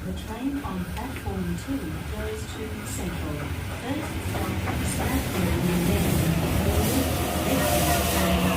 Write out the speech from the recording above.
The train on platform 2 goes to Central. First stop, Stratford, and then